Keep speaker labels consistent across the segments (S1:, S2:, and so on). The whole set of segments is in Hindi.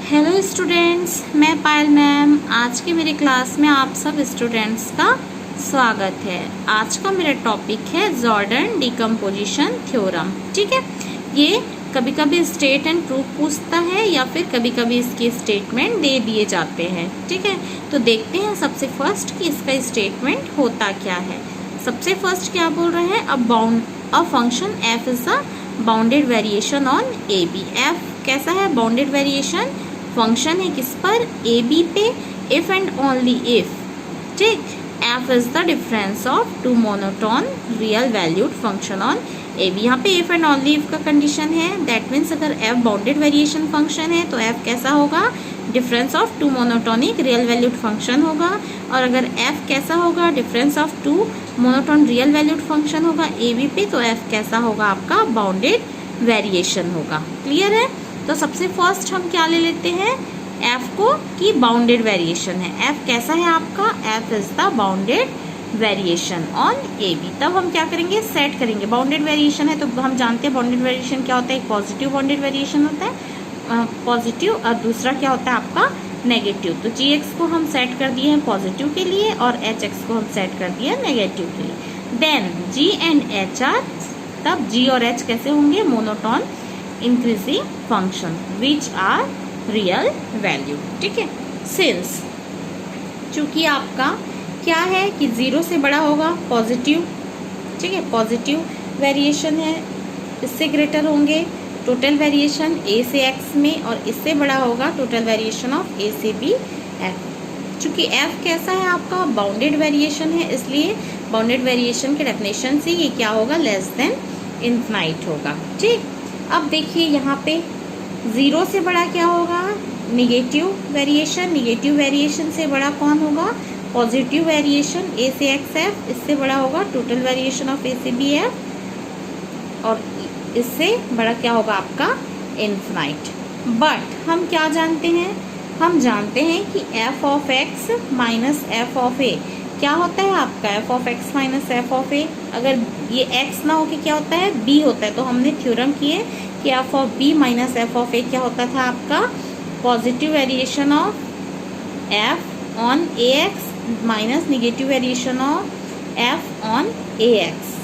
S1: हेलो स्टूडेंट्स, मैं पायल मैम। आज के मेरे क्लास में आप सब स्टूडेंट्स का स्वागत है। आज का मेरा टॉपिक है जॉर्डन डिकम्पोजिशन थ्योरम। ठीक है, ये कभी कभी स्टेट एंड प्रूफ पूछता है या फिर कभी कभी इसके स्टेटमेंट दे दिए जाते हैं। ठीक है, तो देखते हैं सबसे फर्स्ट कि इसका स्टेटमेंट होता क्या है। सबसे फर्स्ट क्या बोल रहे हैं, a function F is a bounded variation on A B. F कैसा है, बाउंडेड वेरिएशन फंक्शन है किस पर, ए बी पे, इफ एंड ओनली इफ। ठीक, F is the difference of two monotone real valued function on A B. यहाँ पे इफ एंड ओनली इफ का कंडीशन है। दैट मीन्स अगर एफ बाउंडेड वेरिएशन फंक्शन है तो एफ कैसा होगा, difference of two monotonic real valued function होगा। और अगर एफ कैसा होगा, difference of two monotone real valued function होगा ए बी पे, तो एफ कैसा होगा आपका, बाउंडेड वेरिएशन होगा। क्लियर है। तो सबसे फर्स्ट हम क्या ले लेते हैं, एफ को कि बाउंडेड वेरिएशन है। एफ कैसा है आपका, F is the bounded variation on A B. तब हम क्या करेंगे, सेट करेंगे। बाउंडेड वेरिएशन है तो हम जानते हैं बाउंडेड वेरिएशन क्या होता है, एक पॉजिटिव बाउंडेड वेरिएशन होता है, पॉजिटिव, और दूसरा क्या होता है आपका नेगेटिव। तो जी एक्स को हम सेट कर दिए हैं पॉजिटिव के लिए और एच एक्स को हम सेट कर दिए हैं नेगेटिव के लिए। Then G and H are, तब जी और एच कैसे होंगे, monotone increasing function which are real value. ठीक है, सिंस चूंकि आपका क्या है कि 0 से बड़ा होगा पॉजिटिव। ठीक है, पॉजिटिव वेरिएशन है, इससे ग्रेटर होंगे टोटल वेरिएशन ए से एक्स में, और इससे बड़ा होगा टोटल वेरिएशन ऑफ ए से बी एफ। चूंकि एफ कैसा है आपका, बाउंडेड वेरिएशन है, इसलिए बाउंडेड वेरिएशन के डेफिनेशन से ये क्या होगा, लेस देन इनफाइनाइट होगा। ठीक, अब देखिए यहाँ पे 0 से बड़ा क्या होगा, निगेटिव वेरिएशन। निगेटिव वेरिएशन से बड़ा कौन होगा, पॉजिटिव वेरिएशन ए से एक्स एफ। इससे बड़ा होगा टोटल वेरिएशन ऑफ ए से बी एफ, और इससे बड़ा क्या होगा आपका, इनफाइनाइट। बट हम क्या जानते हैं, हम जानते हैं कि F of X minus F of A क्या होता है आपका, F of X minus F of A. अगर ये एक्स ना हो के क्या होता है, बी होता है। तो हमने थ्योरम किए कि F of B minus F of A क्या होता था आपका, positive variation of F on A X minus negative variation of F on A X.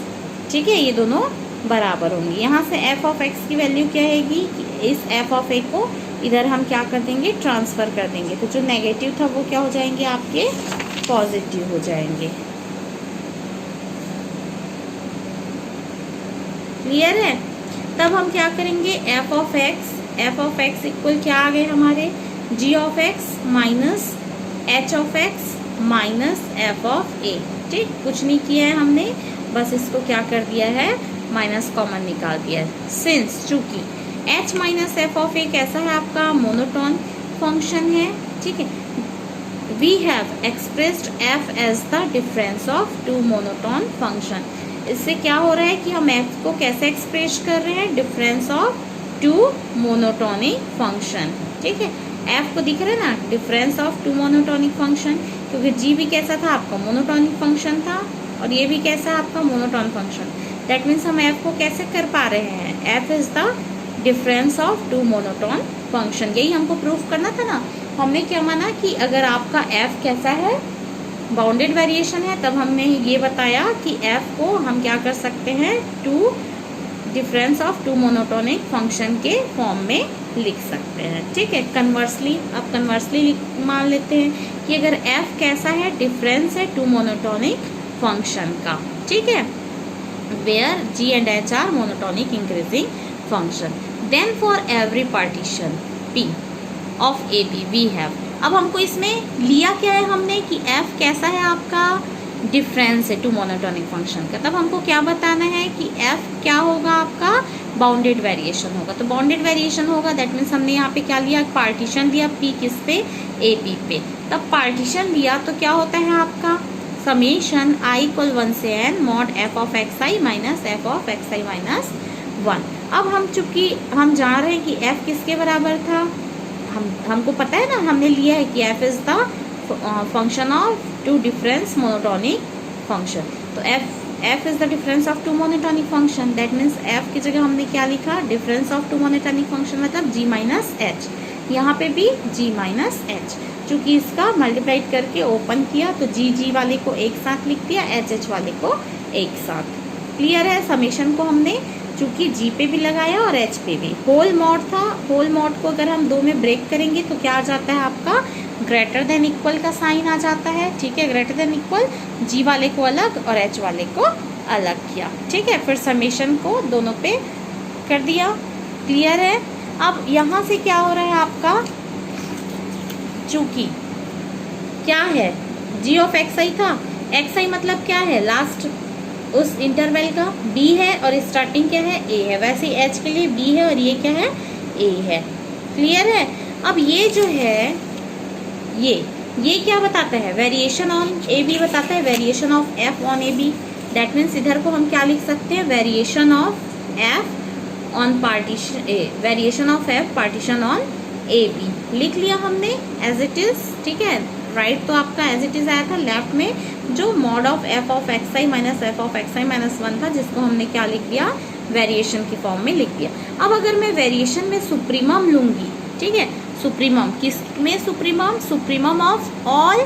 S1: ठीक है, ये दोनों बराबर होंगे। यहाँ से एफ ऑफ एक्स की वैल्यू क्या आएगी, इस एफ ऑफ ए को इधर हम क्या कर देंगे, ट्रांसफर कर देंगे। तो जो नेगेटिव था वो क्या हो जाएंगे आपके, पॉजिटिव हो जाएंगे। क्लियर है। तब हम क्या करेंगे, एफ ऑफ एक्स इक्वल क्या आ गए हमारे, G of X minus H of X minus F of A. ठीक, कुछ नहीं किया है हमने, बस इसको क्या कर दिया है, माइनस कॉमन निकाल दिया है। सिंस चूंकि H minus F of A कैसा है आपका, मोनोटोन फंक्शन है। ठीक है, we have expressed F as the difference of two monotone function. इससे क्या हो रहा है कि हम एफ को कैसे एक्सप्रेस कर रहे हैं, difference of two monotonic function. ठीक है, एफ को दिख रहा है ना, difference of two monotonic function, क्योंकि जी भी कैसा था आपका, मोनोटोनिक फंक्शन था, और ये भी कैसा है आपका, मोनोटोन फंक्शन। दैट मीन्स हम एफ को कैसे कर पा रहे हैं, F is the difference of two monotone function. यही हमको प्रूफ करना था ना। हमने क्या माना कि अगर आपका एफ कैसा है, बाउंडेड वेरिएशन है, तब हमने ये बताया कि एफ को हम क्या कर सकते हैं, two difference of two monotonic function के फॉर्म में लिख सकते हैं। ठीक है, कन्वर्सली, अब कन्वर्सली मान लेते हैं कि अगर एफ कैसा है, डिफरेंस है टू मोनोटोनिक फंक्शन का। ठीक है, where G and H are monotonic increasing function, then for every partition P of A B we have. अब हमको इसमें लिया क्या है हमने कि एफ कैसा है आपका, डिफरेंस है टू मोनोटोनिक फंक्शन का। तब हमको क्या बताना है कि एफ क्या होगा आपका, बाउंडेड वेरिएशन होगा। तो बाउंडेड वेरिएशन होगा, दैट मीन्स हमने यहाँ पे क्या लिया, पार्टीशन लिया पी किस पे, ए बी पे। तब पार्टीशन लिया तो क्या होता है आपका, समेशन आई इक्वल 1 से n mod F of x I minus F of x I minus 1। अब हम चूंकि हम जान रहे हैं कि एफ किसके बराबर था, हमको पता है ना, हमने लिया है कि F is the function of two difference monotonic function. तो F is the difference of two monotonic function. That means F की जगह हमने क्या लिखा, difference of two monotonic function मतलब जी माइनस एच। यहाँ पे भी g माइनस एच, चूँकि इसका मल्टीप्लाइड करके ओपन किया तो जी वाले को एक साथ लिख दिया, एच वाले को एक साथ। क्लियर है। समेशन को हमने चूँकि जी पे भी लगाया और एच पे भी। होल मॉड था, होल मॉड को अगर हम दो में ब्रेक करेंगे तो क्या आ जाता है आपका, ग्रेटर देन इक्वल का साइन आ जाता है। ठीक है, ग्रेटर देन इक्वल, जी वाले को अलग और एच वाले को अलग किया। ठीक है, फिर समेशन को दोनों पे कर दिया। क्लियर है। अब यहाँ से क्या हो रहा है आपका, चूँकि क्या है, जी ऑफ एक्स आई था, एक्स आई मतलब क्या है, लास्ट उस इंटरवल का बी है और स्टार्टिंग क्या है, ए है। वैसे एच के लिए बी है और ये क्या है, ए है। क्लियर है। अब ये जो है ये क्या बताता है, वेरिएशन ऑन ए बी बताता है, variation of F on A B. That means इधर को हम क्या लिख सकते हैं, variation of F on partition A, variation of F partition on A B लिख लिया हमने एज इट इज। ठीक है, राइट तो आपका एज इट इज आया था, लेफ्ट में जो mod of F of x I minus F of x I minus one था, जिसको हमने क्या लिख दिया, वेरिएशन की फॉर्म में लिख दिया। अब अगर मैं वेरिएशन में सुप्रीमम लूंगी, ठीक है, सुप्रीमम किस में, supremum of all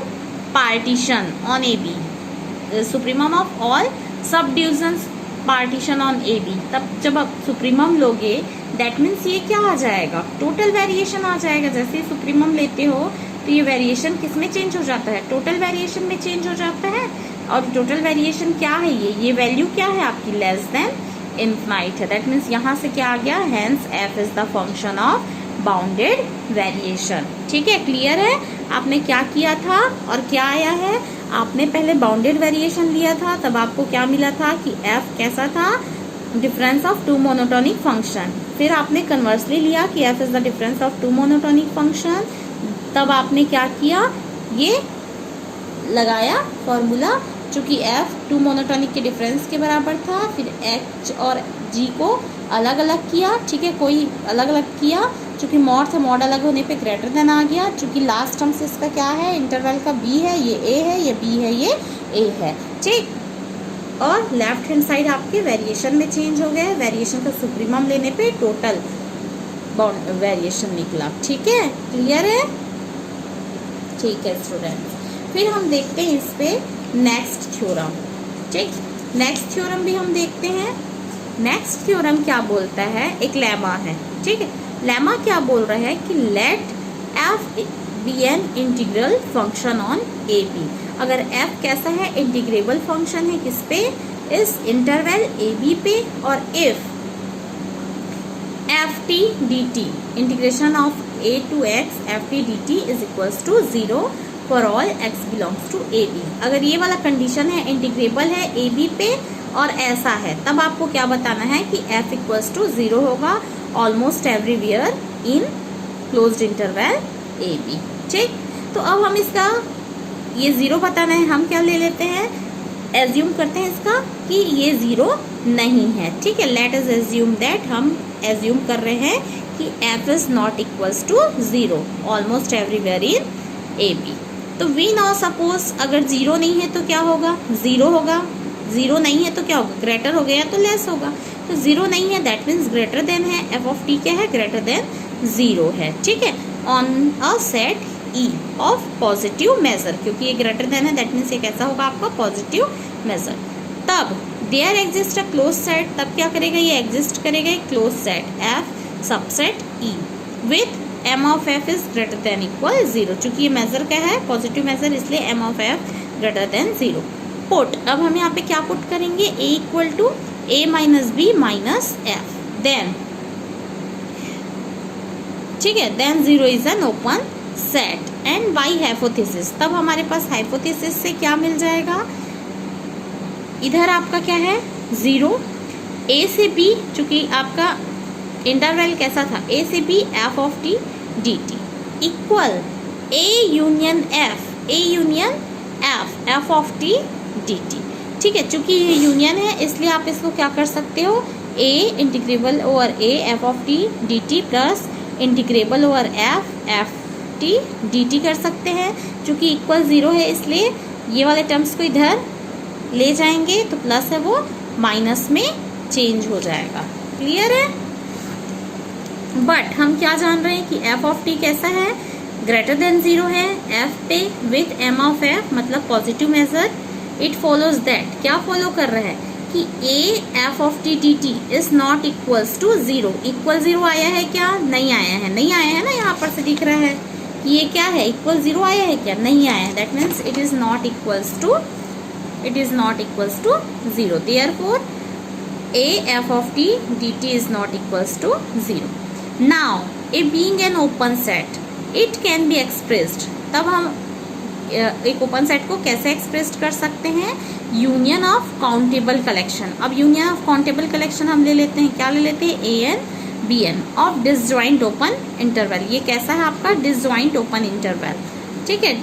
S1: partition on A B, supremum of all subdivisions partition on A B. तब जब आप सुप्रीमम लोगे दैट मीन्स ये क्या आ जाएगा, टोटल वेरिएशन आ जाएगा। जैसे सुप्रीमम लेते हो तो ये वेरिएशन किस में चेंज हो जाता है, टोटल वेरिएशन में चेंज हो जाता है। और टोटल वेरिएशन क्या है, ये वैल्यू क्या है आपकी, लेस देन इनफाइनाइट है। दैट मीन्स यहाँ से क्या आ गया, hence F is the function of bounded variation. ठीक है, क्लियर है। आपने क्या किया था और क्या आया है, आपने पहले बाउंडेड वेरिएशन लिया था, तब आपको क्या मिला था कि एफ कैसा था, difference of two monotonic function. फिर आपने कन्वर्सली लिया कि F is the difference of two monotonic function, तब आपने क्या किया, ये लगाया फॉर्मूला, चूंकि एफ टू मोनोटोनिक के डिफरेंस के बराबर था। फिर एच और जी को अलग अलग किया, ठीक है, कोई अलग अलग किया, चूंकि मॉड था, मॉड अलग होने पे ग्रेटर देन आ गया। चूंकि लास्ट टर्म से इसका क्या है, इंटरवल का बी है, ये ए है, ये बी है, ये ए है। ठीक, और लेफ्ट हैंड साइड आपके वेरिएशन में चेंज हो गए, वेरिएशन का सुप्रीमम लेने पे टोटल वेरिएशन निकला। ठीक है, क्लियर है। ठीक है स्टूडेंट्स, फिर हम देखते हैं इस पे नेक्स्ट थ्योरम। ठीक, नेक्स्ट थ्योरम भी हम देखते हैं। नेक्स्ट थ्योरम क्या बोलता है, एक लेमा है। ठीक है, लेमा क्या बोल रहा है कि let F be an integral function on A B. अगर एफ कैसा है, इंटीग्रेबल फंक्शन है, किस पे, इस इंटरवल ए बी पे, और if F T D T, integration of a to x F T D T is equals to 0 for all x belongs to A B. अगर ये वाला कंडीशन है, इंटीग्रेबल है ए बी पे और ऐसा है, तब आपको क्या बताना है कि f इक्वल्स टू 0 होगा almost everywhere in closed interval A B. ठीक, तो अब हम इसका ये 0 बताना है, हम क्या ले लेते हैं, एज्यूम करते हैं इसका कि ये 0 नहीं है। ठीक है, लेट अस एज्यूम दैट, हम एज्यूम कर रहे हैं कि f is not equals to 0 almost everywhere in A B. तो वी नाउ सपोज अगर 0 नहीं है तो क्या होगा, 0 होगा, 0 नहीं है तो क्या होगा, ग्रेटर हो गया तो लेस होगा। तो 0 नहीं है दैट मीन्स ग्रेटर देन है, एफ ऑफ टी क्या है, ग्रेटर देन 0 है। ठीक है, on a set E of positive measure, क्योंकि ये ग्रेटर देन है दैट मीन्स ये कैसा होगा आपका पॉजिटिव मेजर। तब there exist a close set, तब क्या करेगा, ये एग्जिस्ट करेगा एक close set F subset E with M of F is greater than equal 0। चूंकि ये मेजर क्या है, पॉजिटिव मेजर, इसलिए M of F greater than 0। Put, अब हम यहाँ पे क्या पुट करेंगे, A equal to A minus B minus F, then ठीक है, then 0 is an open set and by hypothesis. तब हमारे पास हाइपोथेसिस से क्या मिल जाएगा, इधर आपका क्या है 0, ए से बी, चूंकि आपका इंटरवल कैसा था, ए से B F of T D T equal A union F, A union F, F of T D T. ठीक है, चूंकि ये यूनियन है इसलिए आप इसको क्या कर सकते हो, A integrable over A F of T D T plus integrable over F F T D T कर सकते हैं। चूंकि इक्वल 0 है इसलिए ये वाले टर्म्स को इधर ले जाएंगे तो प्लस है वो माइनस में चेंज हो जाएगा। क्लियर है। बट हम क्या जान रहे हैं कि एफ ऑफ टी कैसा है, ग्रेटर देन 0 है एफ पे विथ एम ऑफ एफ, मतलब positive measure. It follows that, क्या फॉलो कर रहा है कि A F of T D T is not equals to 0। Equal 0 आया है क्या, नहीं आया है, नहीं आया है ना, यहाँ पर से दिख रहा है कि ये क्या है, इक्वल 0 आया है क्या, नहीं आया है। That means it is not equals to 0। Therefore a f of t dt is not equals to 0. Now a being an open set, it can be expressed, तब हम एक ओपन सेट को कैसे एक्सप्रेस कर सकते हैं, यूनियन ऑफ काउंटेबल कलेक्शन। अब यूनियन ऑफ काउंटेबल कलेक्शन हम ले लेते हैं, क्या ले लेते हैं, A N B N of disjoint open interval. ये कैसा है आपका, डिसजॉइंट ओपन इंटरवल, ठीक है।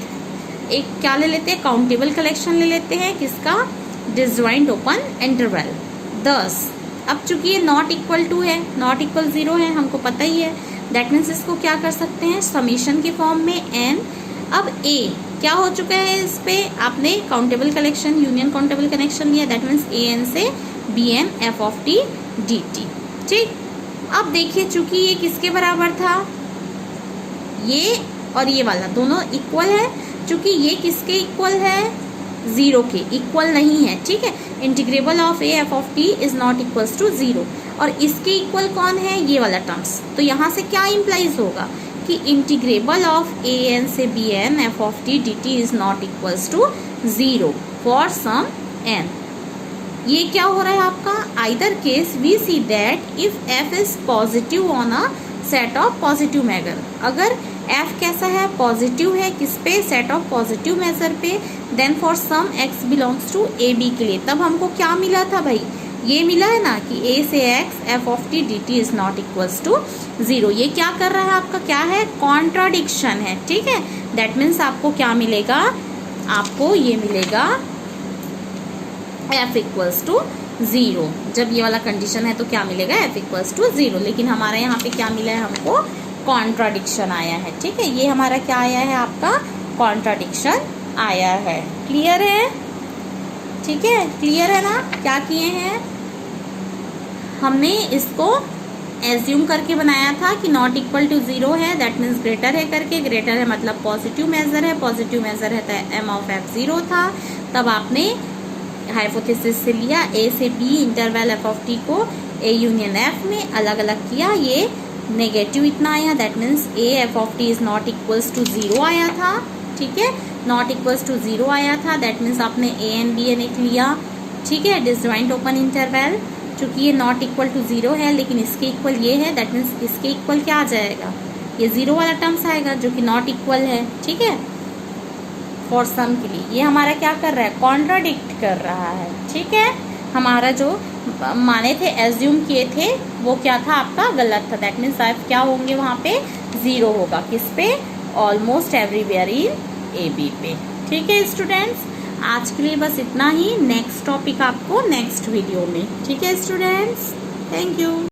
S1: एक क्या ले लेते हैं, काउंटेबल कलेक्शन ले लेते हैं, किसका, डिसजॉइंट ओपन इंटरवल 10। अब चूंकि ये नॉट इक्वल टू है, नॉट इक्वल 0 है, हमको पता ही है। दैट मीन्स इसको क्या कर सकते हैं, समीशन के फॉर्म में n। अब a क्या हो चुका है, इस पे आपने countable collection, union countable connection लिया। दैट मीन्स a n से b n f of t dt, ठीक। अब देखिए चूंकि ये किसके बराबर था, ये और ये वाला दोनों इक्वल है। चूंकि ये किसके इक्वल है, 0 के इक्वल नहीं है, ठीक है। Integrable of A F of T is not equals to 0, और इसके इक्वल कौन है, ये वाला टर्म्स। तो यहाँ से क्या इम्प्लाइज होगा कि इंटीग्रेबल ऑफ ए एन से B N F of T D T is not equals to 0 for some N. ये क्या हो रहा है आपका, either case we see that if F is positive on a set of positive measure. अगर f कैसा है, पॉजिटिव है, किस पे, सेट ऑफ पॉजिटिव मेजर पे, then for some x belongs to A B के लिए। तब हमको क्या मिला था भाई, ये मिला है ना कि a से x f of t dt is not equals to 0। ये क्या कर रहा है आपका, क्या है, कॉन्ट्राडिक्शन है, ठीक है। दैट मीन्स आपको क्या मिलेगा, आपको ये मिलेगा f इक्वल्स टू 0। जब ये वाला कंडीशन है तो क्या मिलेगा, f इक्वल्स टू 0। लेकिन हमारे यहाँ पे क्या मिला है, हमको कॉन्ट्राडिक्शन आया है, ठीक है। ये हमारा क्या आया है, आपका कॉन्ट्राडिक्शन आया है। क्लियर है, ठीक है, क्लियर है ना। क्या किए हैं हमने, इसको एज्यूम करके बनाया था कि नॉट इक्वल टू 0 है, दैट मीन्स ग्रेटर है करके। ग्रेटर है मतलब पॉजिटिव मेजर है, पॉजिटिव मेजर है तो एम ऑफ एफ 0 था। तब आपने हाइपोथेसिस से लिया, ए से B interval F of T को ए यूनियन एफ में अलग अलग किया, ये नेगेटिव इतना आया। That means A F of T is not equals to 0 आया था, ठीक है, नॉट इक्वल्स टू 0 आया था। दैट मीन्स आपने ए एन बी एन एक लिया, ठीक है, डिसजॉइंट ओपन इंटरवल। चूंकि ये नॉट इक्वल टू 0 है लेकिन इसके इक्वल ये है, दैट मीन्स इसके इक्वल क्या आ जाएगा, ये 0 वाला टर्म्स आएगा जो कि नॉट इक्वल है, ठीक है, फॉर सम के लिए। ये हमारा क्या कर रहा है, कॉन्ट्राडिक्ट कर रहा है, ठीक है। हमारा जो माने थे, एज्यूम किए थे, वो क्या था आपका, गलत था। दैट मीन्स आप क्या होंगे, वहाँ पे 0 होगा, किस पे, almost everywhere in A B पे, ठीक है स्टूडेंट्स। आज के लिए बस इतना ही, नेक्स्ट टॉपिक आपको नेक्स्ट वीडियो में, ठीक है स्टूडेंट्स, थैंक यू।